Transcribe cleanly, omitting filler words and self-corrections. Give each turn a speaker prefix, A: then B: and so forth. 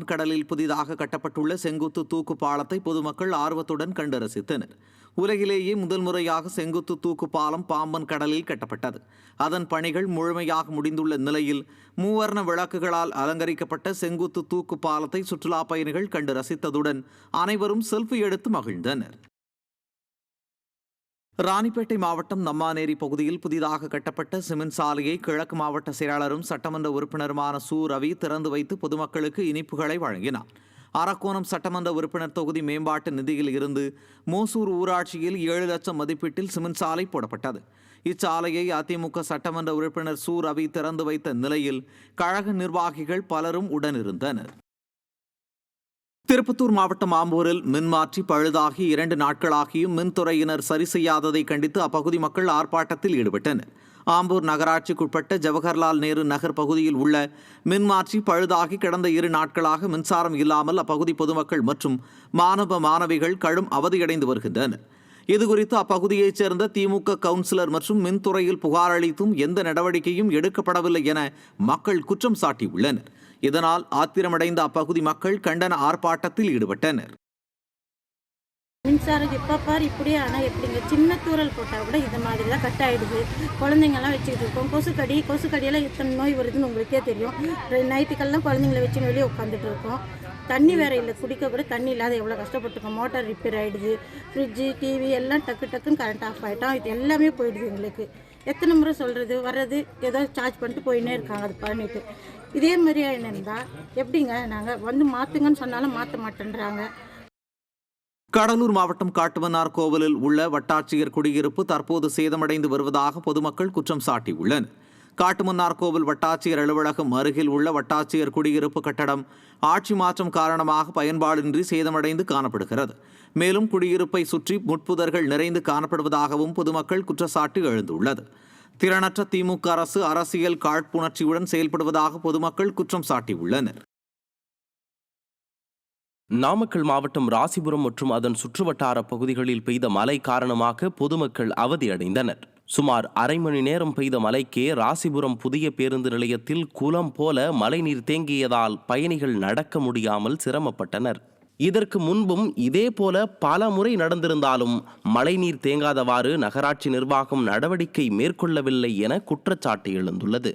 A: பாம்பன் கடலில் புதிதாக கட்டப்பட்டுள்ள செங்குத்து தூக்கு பாலத்தை பொதுமக்கள் ஆர்வத்துடன் கண்டு ரசித்தனர். உலகிலேயே முதல் முறையாக செங்குத்து தூக்கு பாலம் பாம்பன் கடலில் கட்டப்பட்டது. அதன் பணிகள் முழுமையாக முடிந்துள்ள நிலையில் மூவர்ண விளக்குகளால் அலங்கரிக்கப்பட்ட செங்குத்து தூக்கு பாலத்தை சுற்றுலா பயணிகள் கண்டு ரசித்ததுடன் அனைவரும் செல்ஃபி எடுத்து மகிழ்ந்தனர். ராணிப்பேட்டை மாவட்டம் நம்மானேரி பகுதியில் புதிதாக கட்டப்பட்ட சிமெண்ட் சாலையை கிழக்கு மாவட்ட செயலாளரும் சட்டமன்ற உறுப்பினருமான சு ரவி திறந்து வைத்து பொதுமக்களுக்கு இனிப்புகளை வழங்கினார். அரக்கோணம் சட்டமன்ற உறுப்பினர் தொகுதி மேம்பாட்டு நிதியில் இருந்து மோசூர் ஊராட்சியில் 7 லட்சம் மதிப்பீட்டில் சிமெண்ட் சாலை போடப்பட்டது. இச்சாலையை அதிமுக சட்டமன்ற உறுப்பினர் சு ரவி திறந்து வைத்த நிலையில் கழக நிர்வாகிகள் பலரும் உடனிருந்தனர். திருப்பத்தூர் மாவட்டம் ஆம்பூரில் மின்மாற்றி பழுதாகி 2 நாட்களாகியும் மின்துறையினர் சரி செய்யாததை கண்டித்து அப்பகுதி மக்கள் ஆர்ப்பாட்டத்தில் ஈடுபட்டனர். ஆம்பூர் நகராட்சிக்குட்பட்ட ஜவஹர்லால் நேரு நகர் பகுதியில் உள்ள மின்மாற்றி பழுதாகி கடந்த 2 நாட்களாக மின்சாரம் இல்லாமல் அப்பகுதி பொதுமக்கள் மற்றும் மாணவ மாணவிகள் கடும் அவதியடைந்து வருகின்றனர். இதுகுறித்து அப்பகுதியைச் சேர்ந்த திமுக கவுன்சிலர் மற்றும் மின்துறையில் புகார் அளித்தும் எந்த நடவடிக்கையும் எடுக்கப்படவில்லை என மக்கள் குற்றம் சாட்டியுள்ளனர். இதனால் ஆத்திரமடைந்த அப்பகுதி மக்கள் கண்டன ஆர்ப்பாட்டத்தில் ஈடுபட்டனர்.
B: மின்சாரம் எப்போ பாரு இப்படியே, ஆனால் எப்படிங்க சின்ன தூரல் போட்டால் கூட இது மாதிரி தான் கட் ஆகிடுது. குழந்தைங்கள்லாம் வச்சுக்கிட்டு இருக்கோம். கொசுக்கடியெல்லாம் எத்தனை நோய் வருதுன்னு உங்களுக்கே தெரியும். நைட்டுக்கெல்லாம் குழந்தைங்கள வச்சுன்னு வெளியே உட்காந்துட்டு இருக்கோம். தண்ணி வேறு இல்லை, குடிக்க கூட தண்ணி இல்லாத எவ்வளோ கஷ்டப்பட்டுருக்கோம். மோட்டார் ரிப்பேர் ஆகிடுது, ஃப்ரிட்ஜு டிவி எல்லாம் டக்குன்னு கரண்ட் ஆஃப் ஆகிட்டோம். இது எல்லாமே போயிடுது. எங்களுக்கு எத்தனை முறை சொல்கிறது வர்றது, ஏதோ சார்ஜ் பண்ணிட்டு போயின்னே இருக்காங்க. அது பண்ணிட்டு இதே மாதிரியா இருந்தால் எப்படிங்க? நாங்கள் வந்து மாற்றுங்கன்னு சொன்னாலும் மாற்ற மாட்டேன்றாங்க.
A: கடலூர் மாவட்டம் காட்டுமன்னார் கோவிலில் உள்ள வட்டாட்சியர் குடியிருப்பு தற்போது சேதமடைந்து வருவதாக பொதுமக்கள் குற்றம் சாட்டியுள்ளனர். காட்டுமன்னார் கோவில் வட்டாட்சியர் அலுவலகம் அருகில் உள்ள வட்டாட்சியர் குடியிருப்பு கட்டடம் ஆட்சி மாற்றம் காரணமாக பயன்பாடின்றி சேதமடைந்து காணப்படுகிறது. மேலும் குடியிருப்பை சுற்றி முட்புதர்கள் நிறைந்து காணப்படுவதாகவும் பொதுமக்கள் குற்றச்சாட்டு எழுந்துள்ளது. திறனற்ற திமுக அரசு அரசியல் காழ்ப்புணர்ச்சியுடன் செயல்படுவதாக பொதுமக்கள் குற்றம் சாட்டியுள்ளனர்.
C: நாமக்கல் மாவட்டம் ராசிபுரம் மற்றும் அதன் சுற்றுவட்டார பகுதிகளில் பெய்த மழை காரணமாக பொதுமக்கள் அவதியடைந்தனர். சுமார் அரை மணி நேரம் பெய்த மழைக்கே ராசிபுரம் புதிய பேருந்து நிலையத்தில் குளம் போல மழைநீர் தேங்கியதால் பயணிகள் நடக்க முடியாமல் சிரமப்பட்டனர். இதற்கு முன்பும் இதேபோல பல முறை நடந்திருந்தாலும் மழைநீர் தேங்காதவாறு நகராட்சி நிர்வாகம் நடவடிக்கை மேற்கொள்ளவில்லை என குற்றச்சாட்டு எழுந்துள்ளது.